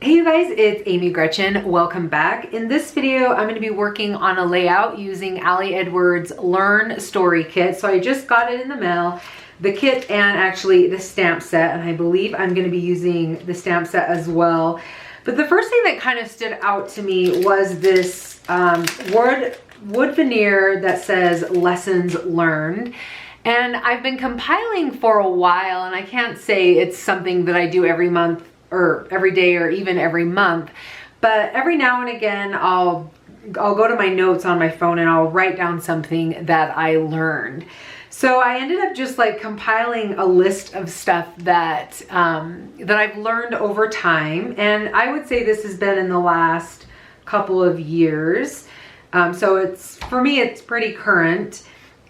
Hey you guys, it's Amy Gretchen. Welcome back. In this video, I'm going to be working on a layout using Ali Edwards' Learn Story Kit. So I just got it in the mail, the kit and actually the stamp set, and I believe I'm going to be using the stamp set as well. But the first thing that kind of stood out to me was this wood veneer that says Lessons Learned. And I've been compiling for a while, and I can't say it's something that I do every month or every day or even every month, but every now and again I'll go to my notes on my phone and I'll write down something that I learned. So I ended up just like compiling a list of stuff that that I've learned over time, and I would say this has been in the last couple of years. So it's, for me, it's pretty current.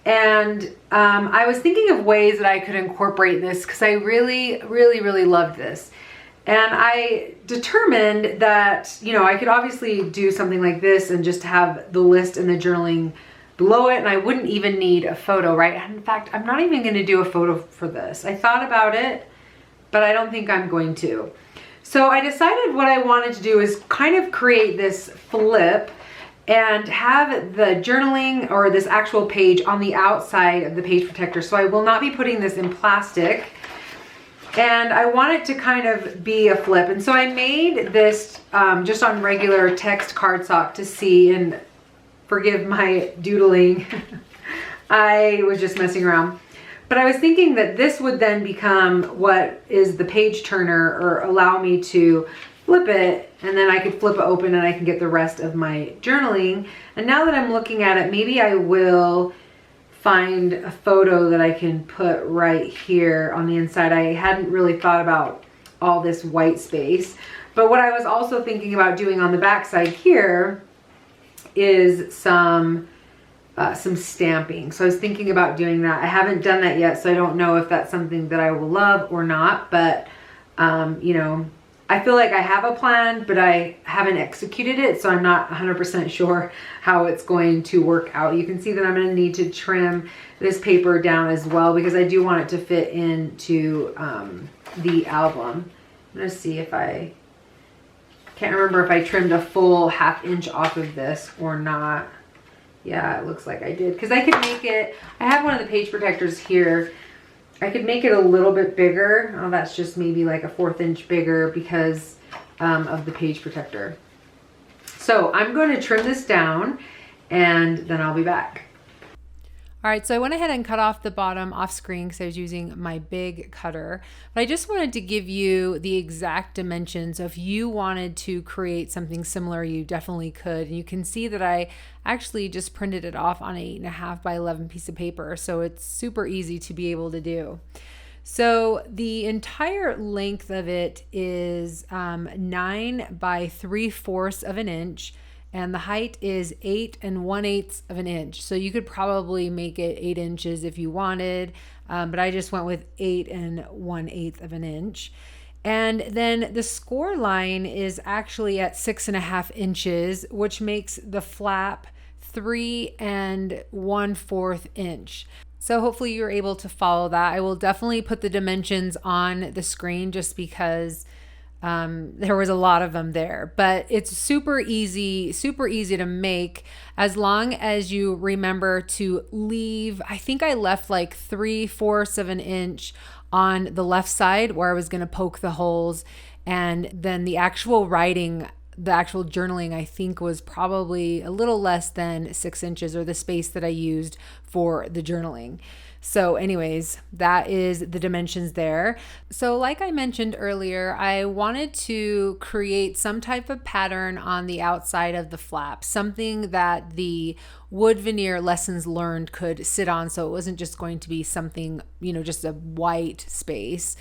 And I was thinking of ways that I could incorporate this because I really loved this. And I determined that, you know, I could obviously do something like this and just have the list and the journaling below it, and I wouldn't even need a photo, right? And in fact, I'm not even going to do a photo for this. I thought about it, but I don't think I'm going to. So I decided what I wanted to do is kind of create this flip and have the journaling or this actual page on the outside of the page protector. So I will not be putting this in plastic. And I want it to kind of be a flip. And so I made this just on regular text cardstock to see, and forgive my doodling. I was just messing around. But I was thinking that this would then become what is the page turner, or allow me to flip it, and then I could flip it open and I can get the rest of my journaling. And now that I'm looking at it, maybe I will find a photo that I can put right here on the inside. I hadn't really thought about all this white space, but what I was also thinking about doing on the back side here is some stamping. So I was thinking about doing that. I haven't done that yet, so I don't know if that's something that I will love or not, but you know, I feel like I have a plan, but I haven't executed it, so I'm not 100% sure how it's going to work out. You can see that I'm going to need to trim this paper down as well because I do want it to fit into the album. I'm going to see if I can't remember if I trimmed a full ½ inch off of this or not. Yeah, it looks like I did, because I could make it, I have one of the page protectors here. I could make it a little bit bigger. Oh, that's just maybe like a 1/4 inch bigger because of the page protector. So I'm going to trim this down and then I'll be back. All right, so I went ahead and cut off the bottom off screen because I was using my big cutter. But I just wanted to give you the exact dimensions. If you wanted to create something similar, you definitely could. And you can see that I actually just printed it off on an 8.5 by 11 piece of paper. So it's super easy to be able to do. So the entire length of it is 9 by 3/4 of an inch. And the height is 8 1/8 of an inch. So you could probably make it 8 inches if you wanted, but I just went with 8 1/8 of an inch. And then the score line is actually at 6.5 inches, which makes the flap 3 1/4 inch. So hopefully you're able to follow that. I will definitely put the dimensions on the screen just because there was a lot of them there, but it's super easy to make as long as you remember to leave. I think I left like 3/4 of an inch on the left side where I was going to poke the holes, and then the actual writing, the actual journaling, I think was probably a little less than 6 inches, or the space that I used for the journaling. So anyways, that is the dimensions there. So like I mentioned earlier, I wanted to create some type of pattern on the outside of the flap, something that the wood veneer Lessons Learned could sit on, so it wasn't just going to be something, you know, just a white space.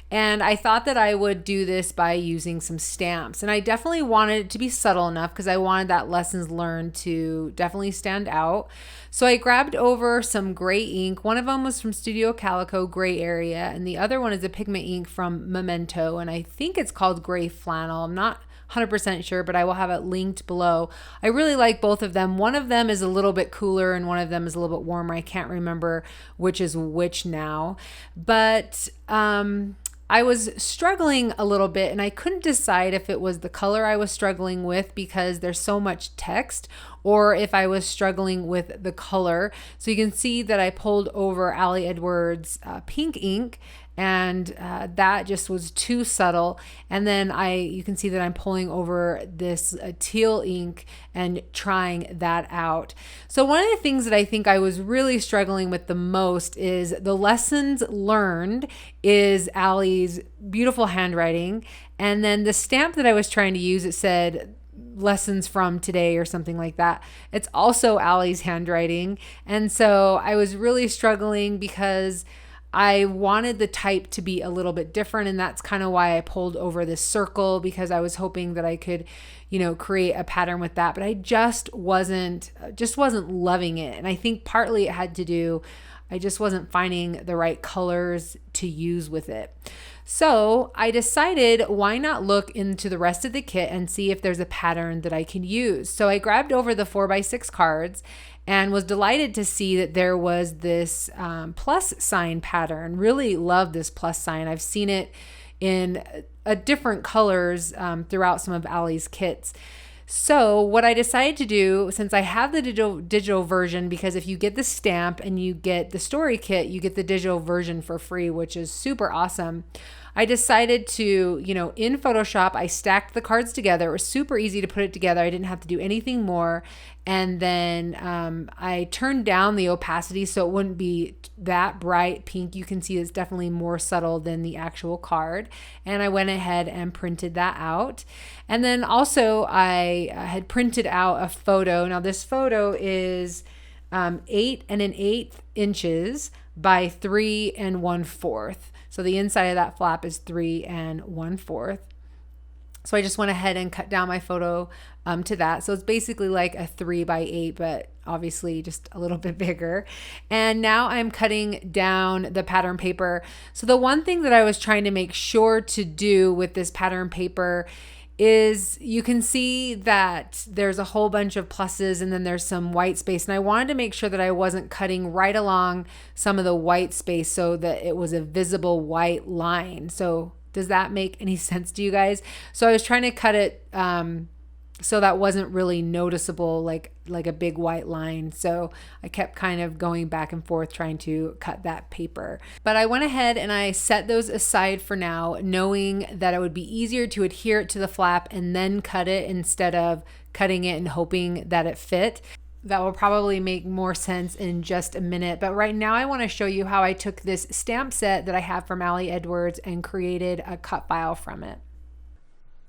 And I thought that I would do this by using some stamps. And I definitely wanted it to be subtle enough because I wanted that Lessons Learned to definitely stand out. So I grabbed over some gray ink. One of them was from Studio Calico, Gray Area, and the other one is a pigment ink from Memento, and I think it's called Gray Flannel. I'm not 100% sure, but I will have it linked below. I really like both of them. One of them is a little bit cooler and one of them is a little bit warmer. I can't remember which is which now, but I was struggling a little bit and I couldn't decide if it was the color I was struggling with because there's so much text, or if I was struggling with the color. So you can see that I pulled over Ali Edwards pink ink, and that just was too subtle. And then you can see that I'm pulling over this teal ink and trying that out. So one of the things that I think I was really struggling with the most is the lessons learned is Ali's beautiful handwriting. And then the stamp that I was trying to use, it said lessons from today or something like that. It's also Ali's handwriting. And so I was really struggling because I wanted the type to be a little bit different, and that's kind of why I pulled over this circle, because I was hoping that I could, you know, create a pattern with that, but I just wasn't loving it. And I think partly it had to do, I just wasn't finding the right colors to use with it. So I decided, why not look into the rest of the kit and see if there's a pattern that I can use. So I grabbed over the 4x6 cards and was delighted to see that there was this plus sign pattern. Really love this plus sign. I've seen it in different colors throughout some of Ali's kits. So what I decided to do, since I have the digital version, because if you get the stamp and you get the story kit, you get the digital version for free, which is super awesome. I decided to, you know, in Photoshop, I stacked the cards together. It was super easy to put it together. I didn't have to do anything more. And then I turned down the opacity so it wouldn't be that bright pink. You can see it's definitely more subtle than the actual card. And I went ahead and printed that out. And then also I had printed out a photo. Now this photo is 8 1/8 inches by 3 1/4. So the inside of that flap is 3 1/4. So I just went ahead and cut down my photo to that. So it's basically like a 3x8, but obviously just a little bit bigger. And now I'm cutting down the pattern paper. So the one thing that I was trying to make sure to do with this pattern paper is you can see that there's a whole bunch of pluses and then there's some white space. And I wanted to make sure that I wasn't cutting right along some of the white space so that it was a visible white line. So does that make any sense to you guys? So I was trying to cut it so that wasn't really noticeable, like a big white line. So I kept kind of going back and forth trying to cut that paper. But I went ahead and I set those aside for now, knowing that it would be easier to adhere it to the flap and then cut it instead of cutting it and hoping that it fit. That will probably make more sense in just a minute. But right now I want to show you how I took this stamp set that I have from Ali Edwards and created a cut file from it.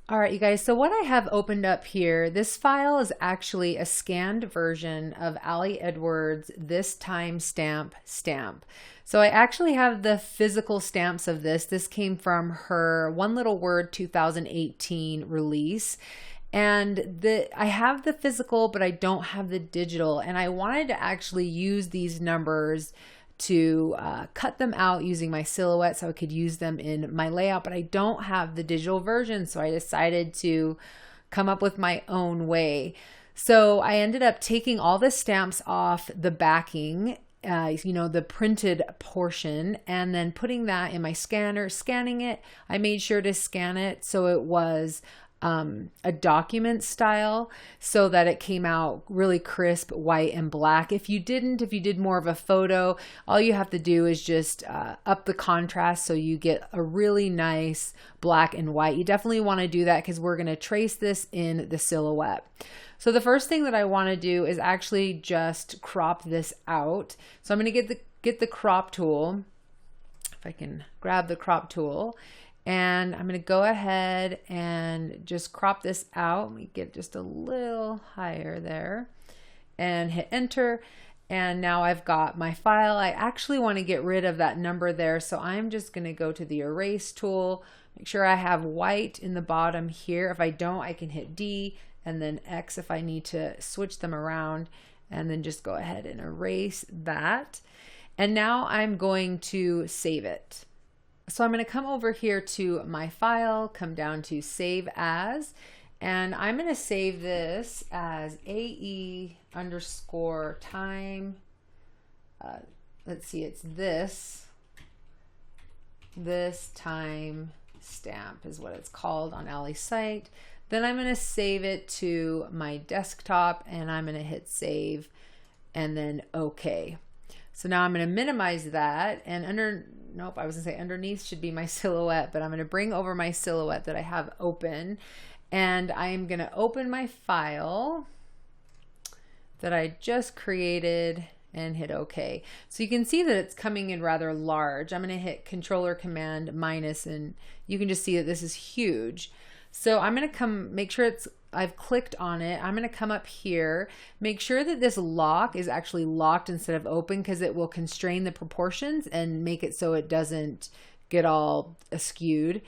All right, you guys, so what I have opened up here, this file is actually a scanned version of Ali Edwards' This Time stamp. So I actually have the physical stamps of this. This came from her One Little Word 2018 release. And I have the physical, but I don't have the digital. And I wanted to actually use these numbers to cut them out using my silhouette so I could use them in my layout, but I don't have the digital version, so I decided to come up with my own way. So I ended up taking all the stamps off the backing, you know, the printed portion, and then putting that in my scanner, scanning it. I made sure to scan it so it was a document style so that it came out really crisp, white and black. If you did more of a photo, all you have to do is just up the contrast so you get a really nice black and white. You definitely want to do that because we're going to trace this in the silhouette. So the first thing that I want to do is actually just crop this out. So I'm going to get the crop tool, if I can grab the crop tool. And I'm going to go ahead and just crop this out. Let me get just a little higher there and hit enter. And now I've got my file. I actually want to get rid of that number there. So I'm just going to go to the erase tool, make sure I have white in the bottom here. If I don't, I can hit D and then X if I need to switch them around, and then just go ahead and erase that. And now I'm going to save it. So I'm going to come over here to my file, come down to save as, and I'm going to save this as AE_time. Let's see, it's this this time stamp is what it's called on Allie's site. Then I'm going to save it to my desktop and I'm going to hit save and then OK. So now I'm going to minimize that, and I was going to say underneath should be my silhouette, but I'm going to bring over my silhouette that I have open, and I'm going to open my file that I just created and hit OK. So you can see that it's coming in rather large. I'm going to hit Control or Command minus, and you can just see that this is huge. So I'm going to make sure I've clicked on it. I'm going to come up here, make sure that this lock is actually locked instead of open, because it will constrain the proportions and make it so it doesn't get all askewed.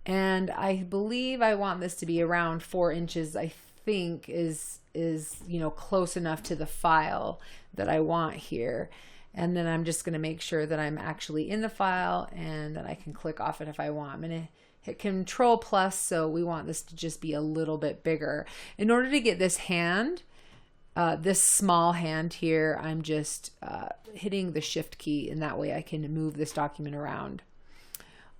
And I believe I want this to be around 4 inches, I think is close enough to the file that I want here. And then I'm just going to make sure that I'm actually in the file, and then I can click off it if I want. I'm going to hit Control plus, so we want this to just be a little bit bigger. In order to get this hand, this small hand here, I'm just hitting the Shift key, and that way I can move this document around.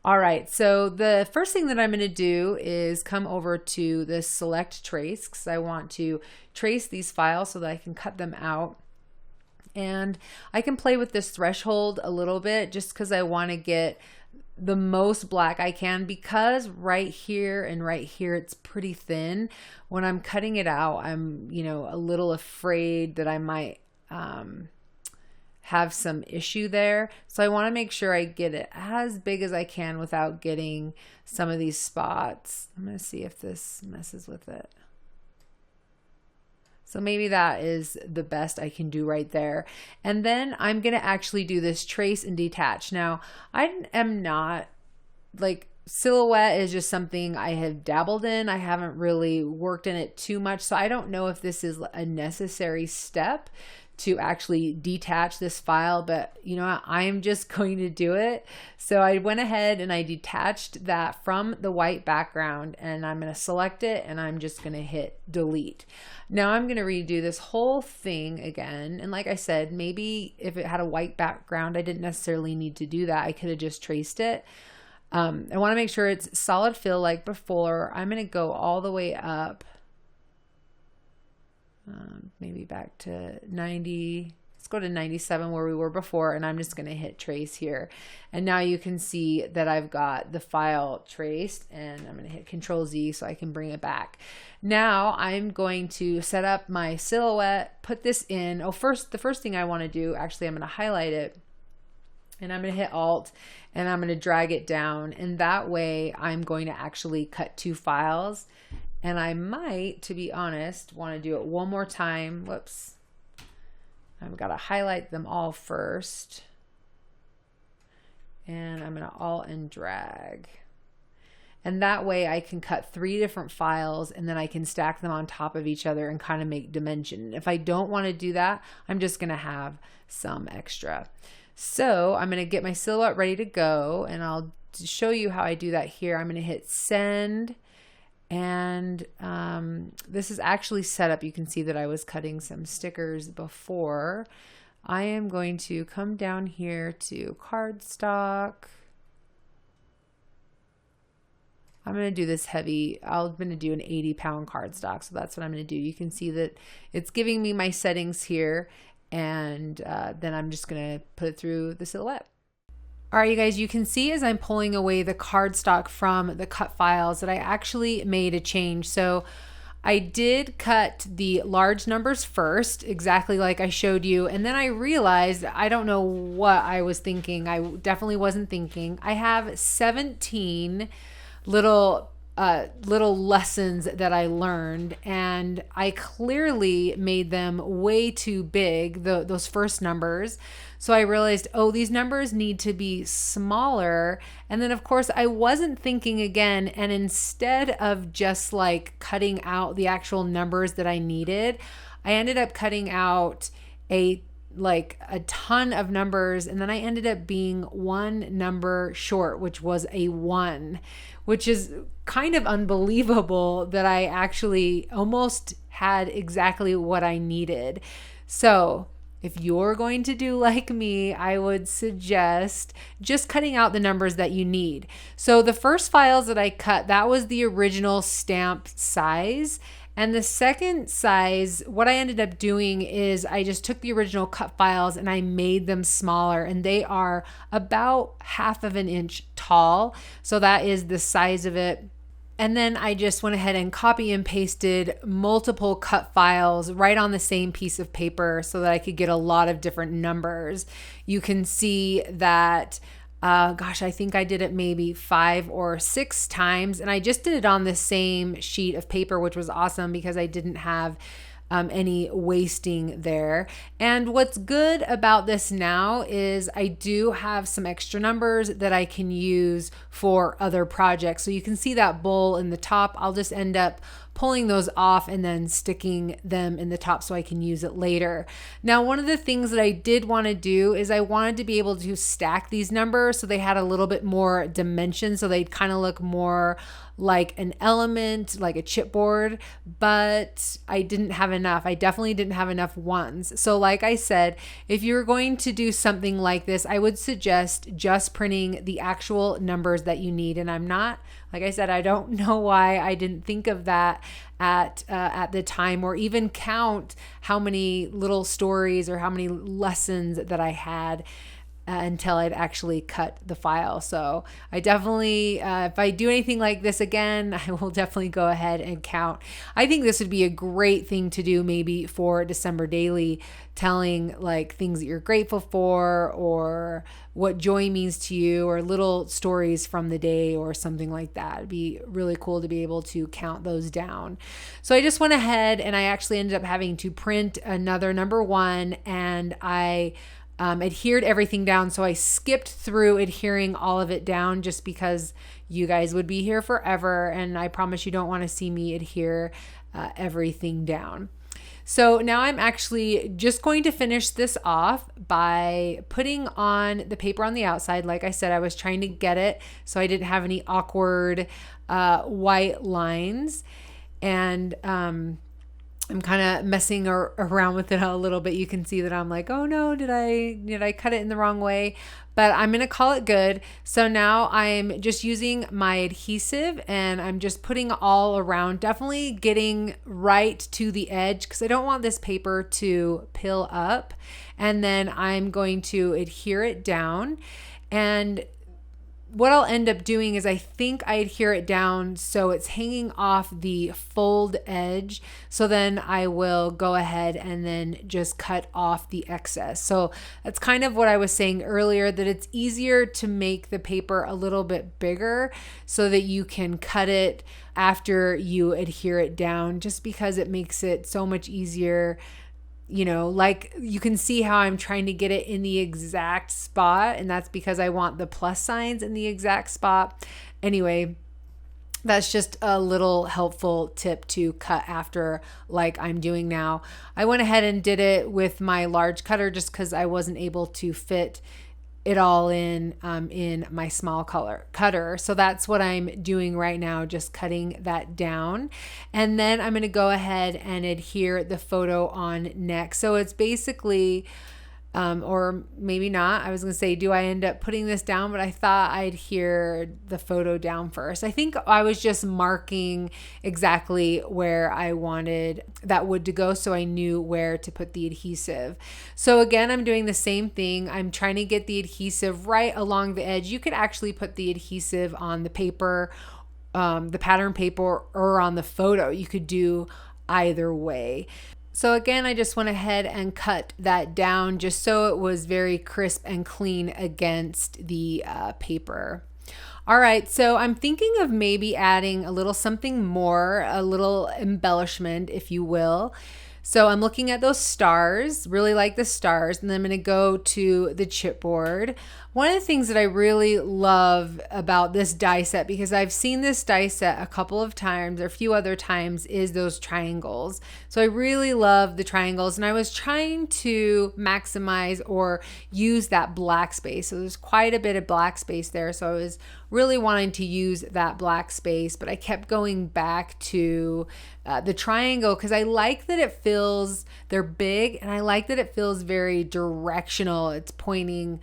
All right, so the first thing that I'm going to do is come over to this Select Trace, because I want to trace these files so that I can cut them out. And I can play with this threshold a little bit just because I want to get the most black I can, because right here and right here it's pretty thin. When I'm cutting it out, I'm a little afraid that I might have some issue there. So I want to make sure I get it as big as I can without getting some of these spots. I'm going to see if this messes with it. So maybe that is the best I can do right there. And then I'm going to actually do this trace and detach. Now, I am not, like, silhouette is just something I have dabbled in. I haven't really worked in it too much. So I don't know if this is a necessary step to actually detach this file, but I'm just going to do it. So I went ahead and I detached that from the white background, and I'm going to select it, and I'm just going to hit delete. Now I'm going to redo this whole thing again. And like I said, maybe if it had a white background, I didn't necessarily need to do that. I could have just traced it. I want to make sure it's solid fill like before. I'm going to go all the way up. Maybe back to 90. Let's go to 97 where we were before, and I'm just going to hit trace here. And now you can see that I've got the file traced, and I'm going to hit Control Z so I can bring it back. Now I'm going to set up my silhouette, put this in. The first thing I want to do, actually, I'm going to highlight it, and I'm going to hit Alt, and I'm going to drag it down. And that way I'm going to actually cut 2 files. And I might, to be honest, want to do it one more time. Whoops. I've got to highlight them all first. And I'm going to Alt and drag. And that way I can cut 3 different files, and then I can stack them on top of each other and kind of make dimension. If I don't want to do that, I'm just going to have some extra. So I'm going to get my silhouette ready to go, and I'll show you how I do that here. I'm going to hit Send. And this is actually set up. You can see that I was cutting some stickers before. I am going to come down here to cardstock. I'm going to do this heavy. I'm going to do an 80-pound cardstock. So that's what I'm going to do. You can see that it's giving me my settings here. And then I'm just going to put it through the silhouette. All right, you guys, you can see as I'm pulling away the cardstock from the cut files that I actually made a change. So I did cut the large numbers first, exactly like I showed you. And then I realized, I don't know what I was thinking. I definitely wasn't thinking. I have 17 little lessons that I learned, and I clearly made them way too big, those first numbers. So I realized, oh, these numbers need to be smaller. And then of course I wasn't thinking again, and instead of just like cutting out the actual numbers that I needed, I ended up cutting out a ton of numbers, and then I ended up being 1 number short, which was a 1, which is kind of unbelievable that I actually almost had exactly what I needed. So if you're going to do like me, I would suggest just cutting out the numbers that you need. So the first files that I cut, that was the original stamp size. And the second size, what I ended up doing is I just took the original cut files and I made them smaller, and they are about 1/2 inch tall. So that is the size of it. And then I just went ahead and copy and pasted multiple cut files right on the same piece of paper so that I could get a lot of different numbers. You can see that, gosh, I think I did it maybe 5 or 6 times, and I just did it on the same sheet of paper, which was awesome because I didn't have any wasting there. And what's good about this now is I do have some extra numbers that I can use for other projects. So you can see that bowl in the top. I'll just end up pulling those off and then sticking them in the top so I can use it later. Now, one of the things that I did want to do is I wanted to be able to stack these numbers so they had a little bit more dimension, so they'd kind of look more like an element, like a chipboard, but I didn't have enough. I definitely didn't have enough ones. So like I said, if you're going to do something like this, I would suggest just printing the actual numbers that you need. And I'm not, like I said, I don't know why I didn't think of that at the time, or even count how many little stories or how many lessons that I had until I'd actually cut the file. So I definitely, if I do anything like this again, I will definitely go ahead and count. I think this would be a great thing to do maybe for December daily, telling like things that you're grateful for or what joy means to you, or little stories from the day or something like that. It'd be really cool to be able to count those down. So I just went ahead and I actually ended up having to print another number 1, and I adhered everything down. So I skipped through adhering all of it down just because you guys would be here forever. And I promise you don't want to see me adhere everything down. So now I'm actually just going to finish this off by putting on the paper on the outside. Like I said, I was trying to get it so I didn't have any awkward white lines. And I'm kind of messing around with it a little bit. You can see that I'm like, oh no, did I cut it in the wrong way? But I'm going to call it good. So now I'm just using my adhesive and I'm just putting all around, definitely getting right to the edge because I don't want this paper to pill up. And then I'm going to adhere it down. And what I'll end up doing is I think I adhere it down so it's hanging off the fold edge. So then I will go ahead and then just cut off the excess. So that's kind of what I was saying earlier, that it's easier to make the paper a little bit bigger so that you can cut it after you adhere it down, just because it makes it so much easier. You know, like you can see how I'm trying to get it in the exact spot, and that's because I want the plus signs in the exact spot. Anyway, that's just a little helpful tip to cut after, like I'm doing now. I went ahead and did it with my large cutter just because I wasn't able to fit it all in my small cutter. So that's what I'm doing right now, just cutting that down. And then I'm going to go ahead and adhere the photo on next. So it's basically, or maybe not. I was going to say, do I end up putting this down? But I thought I'd adhere the photo down first. I think I was just marking exactly where I wanted that wood to go, so I knew where to put the adhesive. So again, I'm doing the same thing. I'm trying to get the adhesive right along the edge. You could actually put the adhesive on the paper, the pattern paper, or on the photo. You could do either way. So again, I just went ahead and cut that down just so it was very crisp and clean against the paper. All right, so I'm thinking of maybe adding a little something more, a little embellishment, if you will. So I'm looking at those stars, really like the stars, and then I'm going to go to the chipboard. One of the things that I really love about this die set, because I've seen this die set a couple of times or a few other times, is those triangles. So I really love the triangles, and I was trying to maximize or use that black space. So there's quite a bit of black space there. So I was really wanting to use that black space, but I kept going back to the triangle because I like that it feels, they're big, and I like that it feels very directional. It's pointing,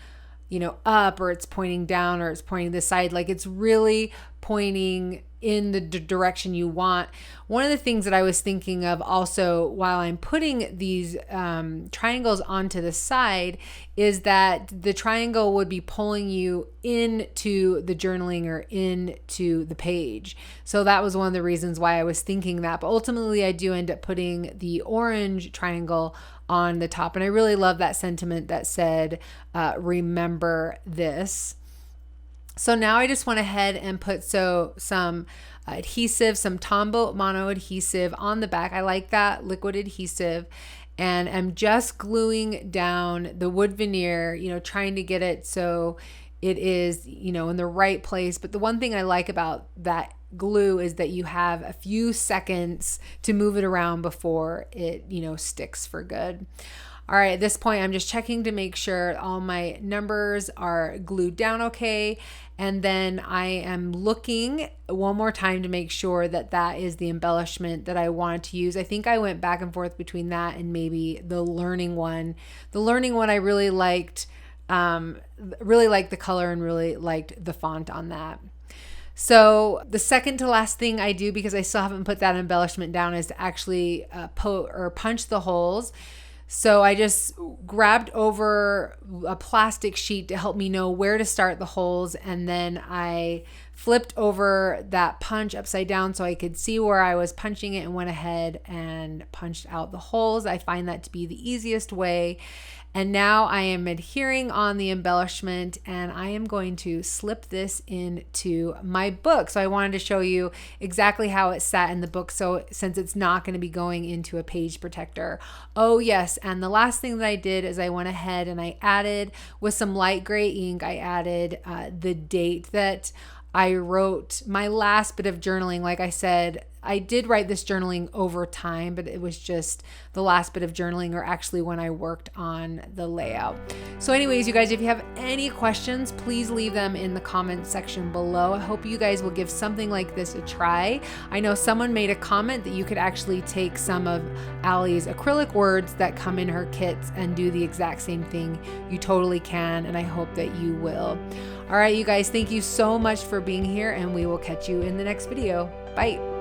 you know, up, or it's pointing down, or it's pointing this side. Like it's really pointing in the direction you want. One of the things that I was thinking of also while I'm putting these triangles onto the side is that the triangle would be pulling you into the journaling or into the page. So that was one of the reasons why I was thinking that. But ultimately I do end up putting the orange triangle on the top. And I really love that sentiment that said, remember this. So now I just went ahead and put some adhesive, some Tombow mono adhesive on the back. I like that liquid adhesive, and I'm just gluing down the wood veneer, you know, trying to get it so it is, you know, in the right place. But the one thing I like about that glue is that you have a few seconds to move it around before it, you know, sticks for good. All right, at this point, I'm just checking to make sure all my numbers are glued down okay. And then I am looking one more time to make sure that that is the embellishment that I wanted to use. I think I went back and forth between that and maybe the learning one. The learning one I really liked the color and really liked the font on that. So the second to last thing I do, because I still haven't put that embellishment down, is to actually punch the holes. So I just grabbed over a plastic sheet to help me know where to start the holes, and then I flipped over that punch upside down so I could see where I was punching it and went ahead and punched out the holes. I find that to be the easiest way. And now I am adhering on the embellishment, and I am going to slip this into my book. So I wanted to show you exactly how it sat in the book, so since it's not going to be going into a page protector. Oh yes, and the last thing that I did is I went ahead and I added, with some light gray ink, I added the date that I wrote my last bit of journaling. Like I said, I did write this journaling over time, but it was just the last bit of journaling, or actually when I worked on the layout. So anyways, you guys, if you have any questions, please leave them in the comment section below. I hope you guys will give something like this a try. I know someone made a comment that you could actually take some of Allie's acrylic words that come in her kits and do the exact same thing. You totally can, and I hope that you will. All right, you guys, thank you so much for being here, and we will catch you in the next video. Bye.